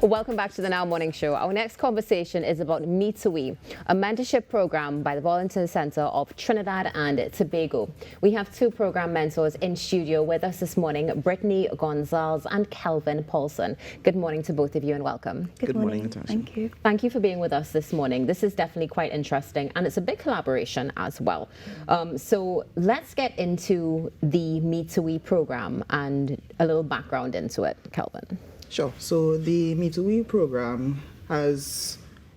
Welcome back to the Now Morning Show. Our next conversation is about To We, a mentorship program by the Volunteer Center of Trinidad and Tobago. We have two program mentors in studio with us this morning, Brittany Gonzalez and Kelvin Paulson. Good morning to both of you and welcome. Good morning, Natasha. Thank you. Thank you for being with us this morning. This is definitely quite interesting and it's a big collaboration as well. So let's get into the To We program and a little background into it, Kelvin. Sure. So the To We program has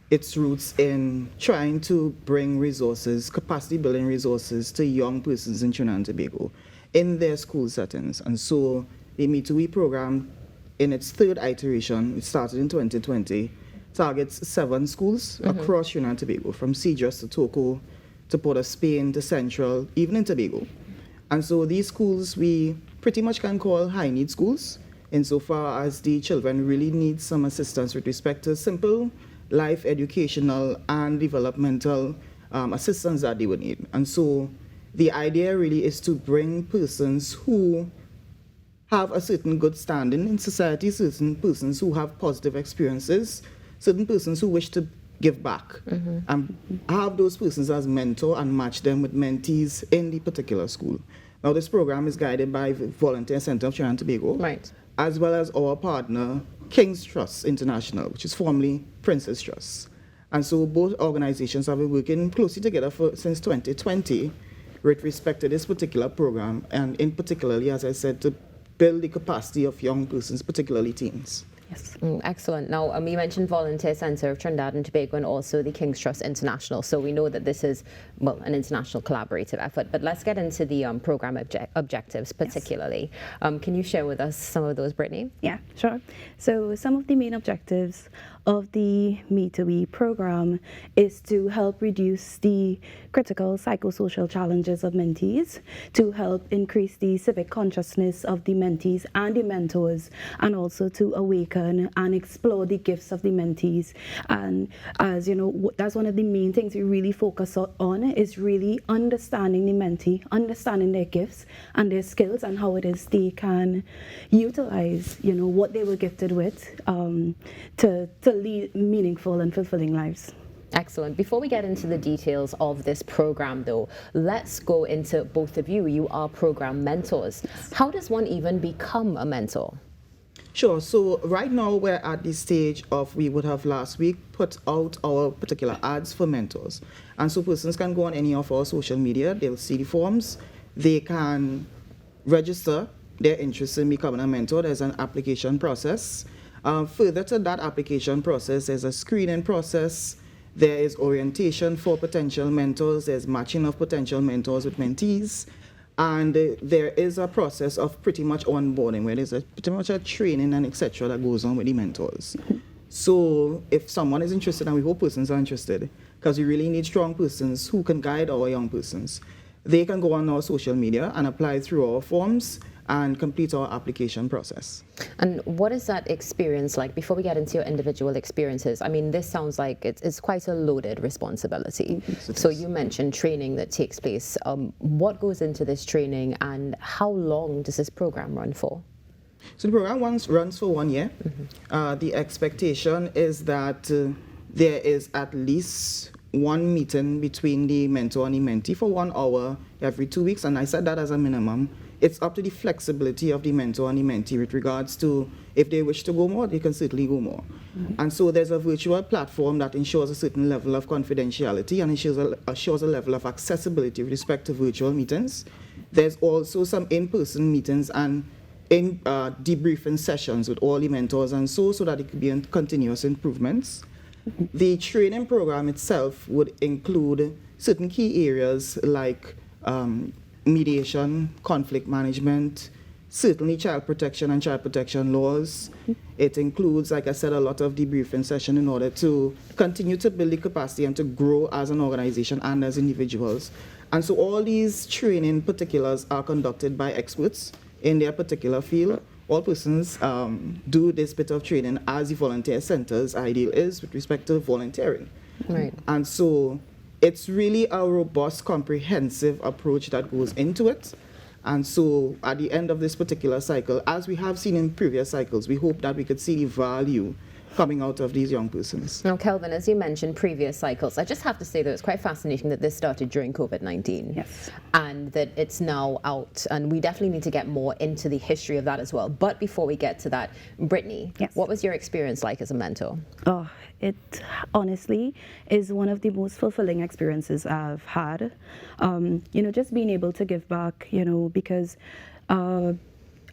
its roots in trying to bring resources, capacity building resources to young persons in Trinidad and Tobago in their school settings. And so the To We program, in its third iteration, it started in 2020, targets 7 schools across Trinidad and Tobago, from Cedros to Toco to Port of Spain to Central, even in Tobago. And so these schools we pretty much can call high-need schools, insofar as the children really need some assistance with respect to simple life, educational, and developmental assistance that they would need. And so the idea really is to bring persons who have a certain good standing in society, certain persons who have positive experiences, certain persons who wish to give back, and have those persons as mentor and match them with mentees in the particular school. Now, this program is guided by the Volunteer Center of Trinidad and Tobago, Right. as well as our partner, King's Trust International, which is formerly Princess Trust. And so both organizations have been working closely together since 2020 with respect to this particular program, and in particularly, as I said, to build the capacity of young persons, particularly teens. Yes. Excellent. Now, you mentioned Volunteer Center of Trinidad and Tobago and also the King's Trust International. So we know that this is, well, an international collaborative effort. But let's get into the program objectives particularly. Can you share with us some of those, Brittany? Yeah, sure. So some of the main objectives of the To We program is to help reduce the critical psychosocial challenges of mentees, to help increase the civic consciousness of the mentees and the mentors, and also to awaken and explore the gifts of the mentees. And as you know, that's one of the main things we really focus on, is really understanding the mentee, understanding their gifts and their skills, and how it is they can utilize, what they were gifted with to lead meaningful and fulfilling lives. Excellent. Before we get into the details of this program, though, let's go into both of you. You are program mentors. How does one even become a mentor? Sure. So right now we're at the stage of, we would have last week put out our particular ads for mentors. And so persons can go on any of our social media, they'll see the forms, they can register their interest in becoming a mentor. There's an application process. Further to that application process, there's a screening process, there is orientation for potential mentors, there's matching of potential mentors with mentees, and there is a process of pretty much onboarding, where there's pretty much a training and etc. that goes on with the mentors. So if someone is interested, and we hope persons are interested, because we really need strong persons who can guide our young persons, they can go on our social media and apply through our forms and complete our application process. And what is that experience like? Before we get into your individual experiences, I mean, this sounds like it's quite a loaded responsibility. So you mentioned training that takes place. What goes into this training, and how long does this program run for? So the program runs for 1 year. The expectation is that there is at least one meeting between the mentor and the mentee for 1 hour every 2 weeks, and I said that as a minimum. It's up to the flexibility of the mentor and the mentee with regards to, if they wish to go more, they can certainly go more. And so there's a virtual platform that ensures a certain level of confidentiality and ensures a level of accessibility with respect to virtual meetings. There's also some in-person meetings and debriefing sessions with all the mentors, and so that it could be in continuous improvements. The training program itself would include certain key areas like mediation, conflict management, certainly child protection and child protection laws. It includes, like I said, a lot of debriefing session in order to continue to build the capacity and to grow as an organization and as individuals. And so all these training particulars are conducted by experts in their particular field. All persons do this bit of training as the volunteer center's ideal is with respect to volunteering. Right. And so it's really a robust, comprehensive approach that goes into it. And so at the end of this particular cycle, as we have seen in previous cycles, we hope that we could see the value coming out of these young persons. Now, Kelvin, as you mentioned previous cycles, I just have to say that it's quite fascinating that this started during COVID-19. Yes. And that it's now out, and we definitely need to get more into the history of that as well. But before we get to that, Brittany, Yes. what was your experience like as a mentor? Oh, it honestly is one of the most fulfilling experiences I've had. Just being able to give back, because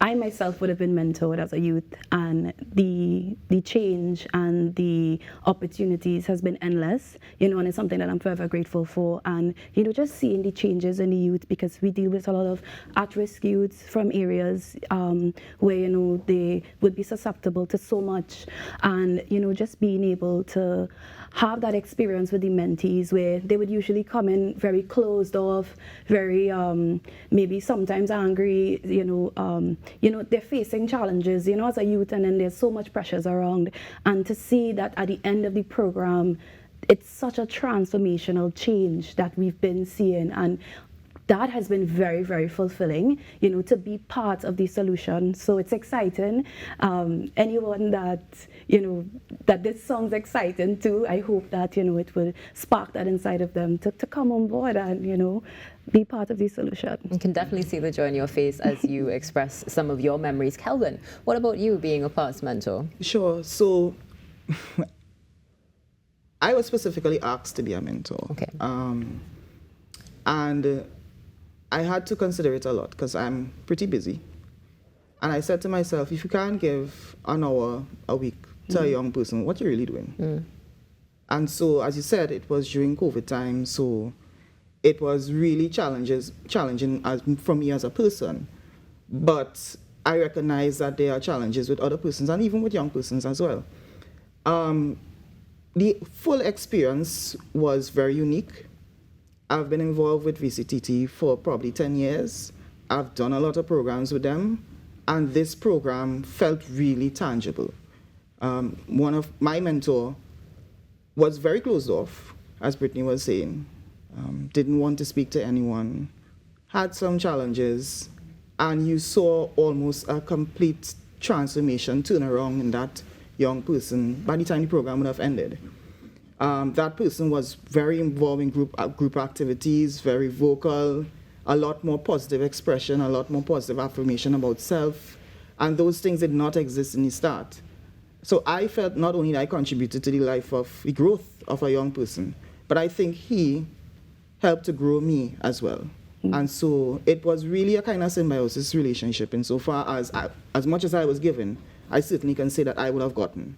I myself would have been mentored as a youth, and the change and the opportunities has been endless, and it's something that I'm forever grateful for. And, just seeing the changes in the youth, because we deal with a lot of at-risk youths from areas where, they would be susceptible to so much. And, just being able to have that experience with the mentees where they would usually come in very closed off, very maybe sometimes angry, they're facing challenges, as a youth, and then there's so much pressures around. And to see that at the end of the program, it's such a transformational change that we've been seeing. And that has been very, very fulfilling, to be part of the solution. So it's exciting. Anyone that, that this song's exciting to, I hope that, it will spark that inside of them to come on board and, be part of the solution. You can definitely see the joy in your face as you express some of your memories. Kelvin, what about you being a past mentor? Sure. So I was specifically asked to be a mentor. Okay. And I had to consider it a lot because I'm pretty busy. And I said to myself, if you can't give an hour a week to a young person, what are you really doing? And so, as you said, it was during COVID time, so it was really challenging for me as a person. But I recognize that there are challenges with other persons and even with young persons as well. The full experience was very unique. I've been involved with VCTT for probably 10 years. I've done a lot of programs with them, and this program felt really tangible. One of my mentor was very closed off, as Brittany was saying, didn't want to speak to anyone, had some challenges, and you saw almost a complete transformation, turnaround in that young person by the time the program would have ended. That person was very involved in group activities, very vocal, a lot more positive expression, a lot more positive affirmation about self, and those things did not exist in the start. So I felt not only that I contributed to the growth of a young person, but I think he helped to grow me as well. And so it was really a kind of symbiosis relationship insofar as much as I was given, I certainly can say that I would have gotten.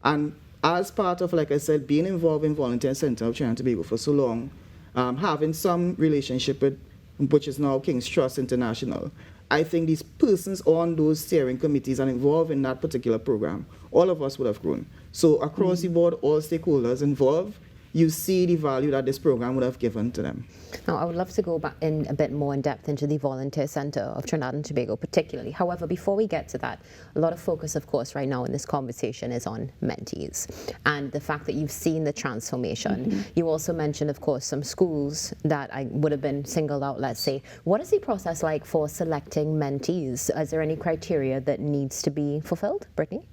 And as part of, like I said, being involved in Volunteer Center of Trinidad and Tobago for so long, having some relationship with, which is now King's Trust International, I think these persons on those steering committees and involved in that particular program, all of us would have grown. So across the board, all stakeholders involved, you see the value that this program would have given to them. Now, I would love to go back in a bit more in depth into the Volunteer Center of Trinidad and Tobago particularly. However, before we get to that, a lot of focus, of course, right now in this conversation is on mentees and the fact that you've seen the transformation. You also mentioned, of course, some schools that I would have been singled out, let's say. What is the process like for selecting mentees? Is there any criteria that needs to be fulfilled? Brittany?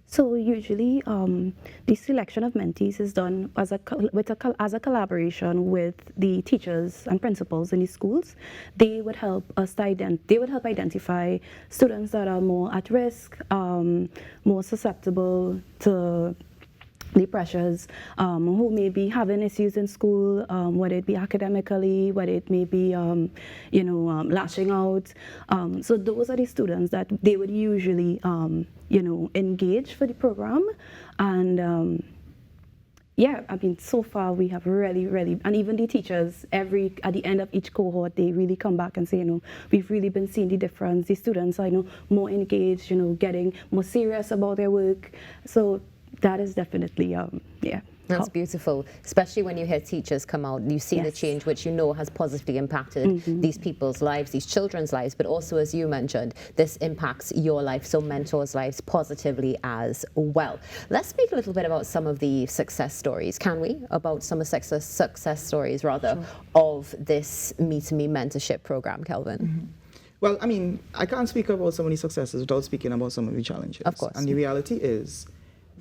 So usually, the selection of mentees is done as a collaboration with the teachers and principals in the schools. They would help us identify students that are more at risk, more susceptible to the pressures, who may be having issues in school, whether it be academically, whether it may be, lashing out. So those are the students that they would usually, engage for the program. And so far we have really, and even the teachers, at the end of each cohort, they really come back and say, we've really been seeing the difference. The students are, more engaged, getting more serious about their work. So that is definitely, That's beautiful, especially when you hear teachers come out. You see the change, which has positively impacted these people's lives, these children's lives, but also, as you mentioned, this impacts your life, so mentors' lives positively as well. Let's speak a little bit about some of the success stories, can we? About some of the success stories, rather, of this Me to Me mentorship program, Kelvin. Well, I can't speak about some of the successes without speaking about some of the challenges. Of course. And the reality is,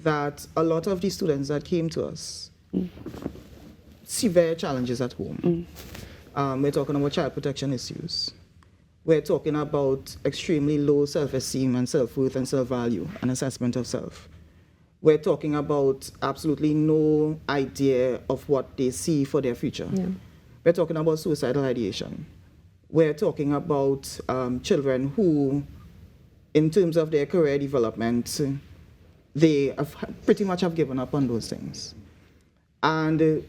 that a lot of the students that came to us, severe challenges at home. We're talking about child protection issues. We're talking about extremely low self-esteem and self-worth and self-value and assessment of self. We're talking about absolutely no idea of what they see for their future. Yeah. We're talking about suicidal ideation. We're talking about children who, in terms of their career development, they pretty much have given up on those things. And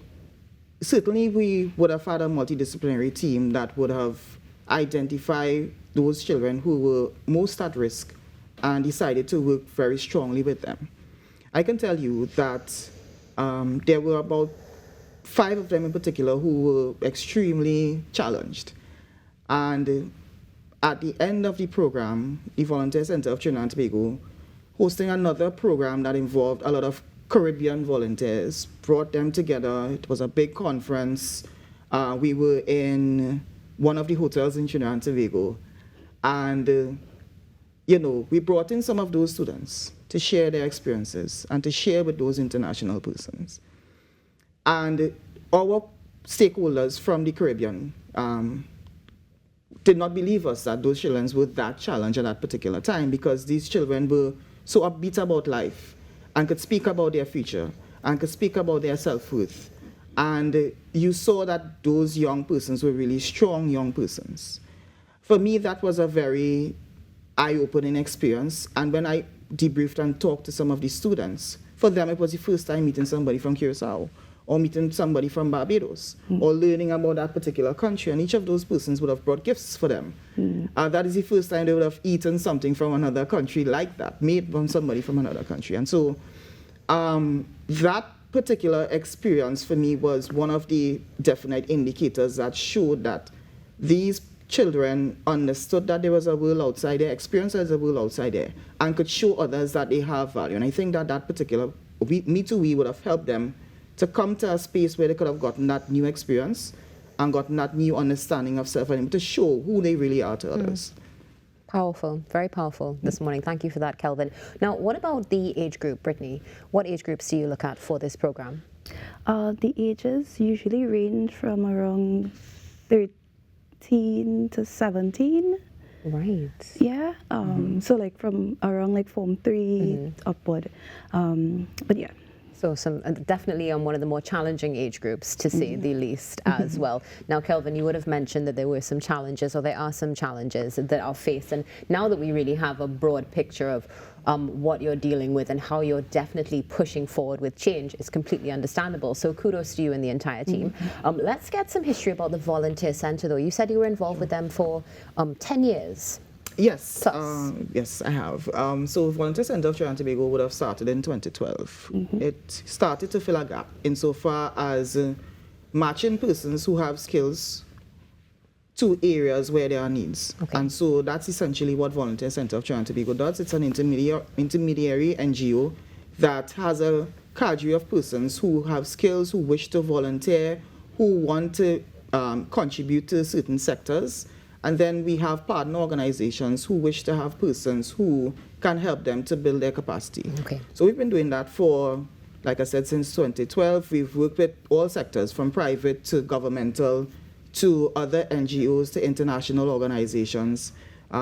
certainly we would have had a multidisciplinary team that would have identified those children who were most at risk and decided to work very strongly with them. I can tell you that there were about 5 of them in particular who were extremely challenged. And at the end of the program, the Volunteer Center of Trinidad and Tobago, hosting another program that involved a lot of Caribbean volunteers, brought them together. It was a big conference. We were in one of the hotels in Trinidad and Tobago. And, we brought in some of those students to share their experiences and to share with those international persons. And our stakeholders from the Caribbean did not believe us that those children were that challenged at that particular time, because these children were so upbeat about life and could speak about their future and could speak about their self-worth. And you saw that those young persons were really strong young persons. For me, that was a very eye-opening experience. And when I debriefed and talked to some of the students, for them it was the first time meeting somebody from Curacao or meeting somebody from Barbados, or learning about that particular country. And each of those persons would have brought gifts for them. That is the first time they would have eaten something from another country like that, made from somebody from another country. And so that particular experience for me was one of the definite indicators that showed that these children understood that there was a world outside there, experienced as a world outside there, and could show others that they have value. And I think that that particular Me Too We would have helped them to come to a space where they could have gotten that new experience and gotten that new understanding of self and to show who they really are to others. Powerful, very powerful this morning. Thank you for that, Kelvin. Now, what about the age group, Brittany? What age groups do you look at for this program? The ages usually range from around 13 to 17. Right. Yeah. So like from around like Form 3 upward. But yeah. So some definitely on one of the more challenging age groups, to say the least, as well. Now, Kelvin, you would have mentioned that there were some challenges, or there are some challenges that are faced. And now that we really have a broad picture of what you're dealing with and how you're definitely pushing forward with change, is completely understandable. So kudos to you and the entire team. Let's get some history about the Volunteer Center, though. You said you were involved with them for 10 years. Yes, yes, I have. So Volunteer Center of Trinidad and Tobago would have started in 2012. It started to fill a gap insofar as matching persons who have skills to areas where there are needs. And so that's essentially what Volunteer Center of Trinidad and Tobago does. It's an intermediary NGO that has a cadre of persons who have skills, who wish to volunteer, who want to contribute to certain sectors. And then we have partner organizations who wish to have persons who can help them to build their capacity. So we've been doing that for, like I said, since 2012. We've worked with all sectors, from private to governmental to other NGOs to international organizations.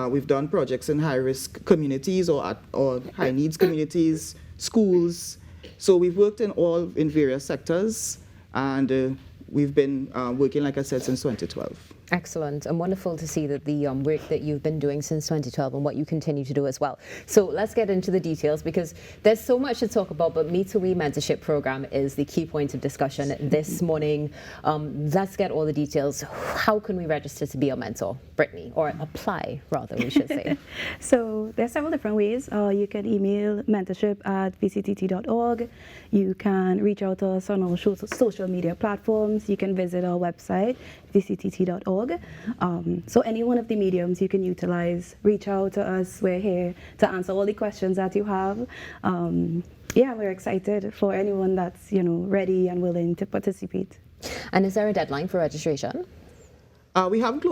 We've done projects in high-risk communities or high-needs communities, schools. So we've worked in various sectors, and we've been working, like I said, since 2012. Excellent, and wonderful to see that the work that you've been doing since 2012 and what you continue to do as well. So let's get into the details, because there's so much to talk about, but To We Mentorship Programme is the key point of discussion this morning. Let's get all the details. How can we register to be a mentor, Brittany, or apply, rather, we should say? So there's several different ways. You can email mentorship@vctt.org. You can reach out to us on our social media platforms. You can visit our website, vctt.org. So any one of the mediums you can utilize, reach out to us. We're here to answer all the questions that you have. Yeah, we're excited for anyone that's ready and willing to participate. And is there a deadline for registration? We haven't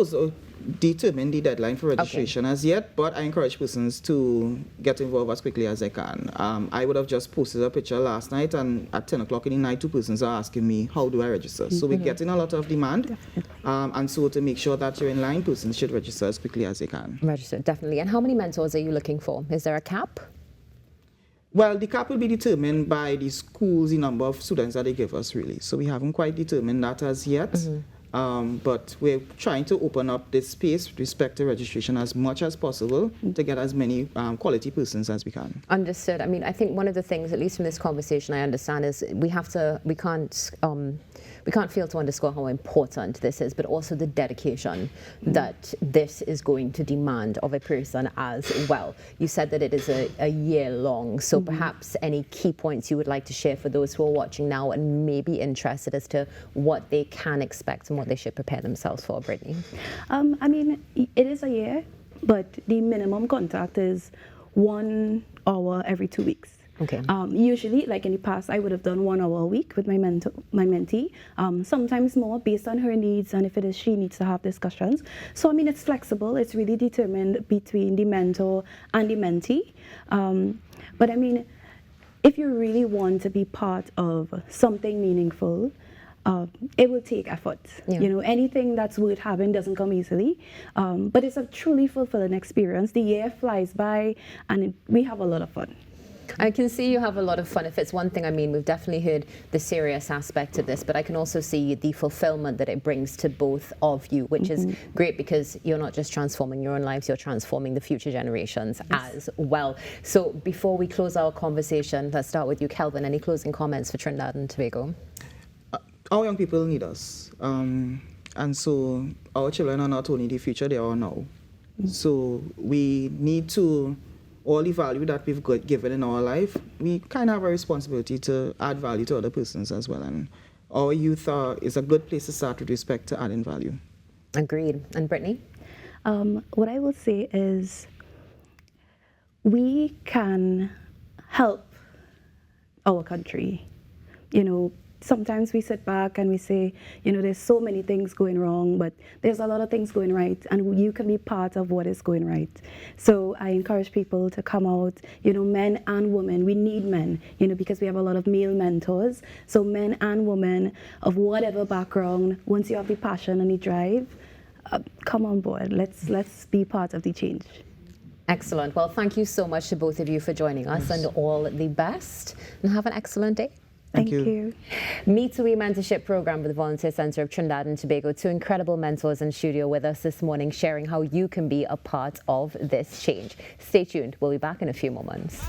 determined the deadline for registration as yet, but I encourage persons to get involved as quickly as they can. I would have just posted a picture last night, and at 10 o'clock in the night, 2 persons are asking me, how do I register? So we're getting a lot of demand, and so to make sure that you're in line, persons should register as quickly as they can. Register, definitely. And how many mentors are you looking for? Is there a cap? Well, the cap will be determined by the schools, the number of students that they give us, really. So we haven't quite determined that as yet. But we're trying to open up this space with respect to registration as much as possible to get as many quality persons as we can. Understood. I mean, I think one of the things, at least from this conversation, I understand is we can't fail to underscore how important this is, but also the dedication that this is going to demand of a person as well. You said that it is a year long, so perhaps any key points you would like to share for those who are watching now and may be interested as to what they can expect and what they should prepare themselves for, Brittany? I mean, it is a year, but the minimum contact is 1 hour every 2 weeks. Okay. Usually, like in the past, I would have done 1 hour a week with my mentee, sometimes more based on her needs and if it is she needs to have discussions. So, I mean, it's flexible. It's really determined between the mentor and the mentee. But, I mean, if you really want to be part of something meaningful, it will take effort. Yeah. You know, anything that's worth having doesn't come easily, but it's a truly fulfilling experience. The year flies by and we have a lot of fun. I can see you have a lot of fun. If it's one thing, I mean, we've definitely heard the serious aspect of this, but I can also see the fulfillment that it brings to both of you, which is great because you're not just transforming your own lives, you're transforming the future generations as well. So before we close our conversation, let's start with you, Kelvin. Any closing comments for Trinidad and Tobago? Our young people need us. And so our children are not only the future, they are now. So we need to, all the value that we've got given in our life, we kind of have a responsibility to add value to other persons as well. And our youth is a good place to start with respect to adding value. Agreed. And Brittany? What I will say is we can help our country. You know, sometimes we sit back and we say, you know, there's so many things going wrong, but there's a lot of things going right, and you can be part of what is going right. So I encourage people to come out, you know, men and women. We need men, you know, because we have a lot of male mentors. So men and women of whatever background, once you have the passion and the drive, come on board. Let's be part of the change. Excellent. Well, thank you so much to both of you for joining us, and all the best, and have an excellent day. Thank you. To We Mentorship Programme with the Volunteer Centre of Trinidad and Tobago. 2 incredible mentors in studio with us this morning, sharing how you can be a part of this change. Stay tuned. We'll be back in a few moments.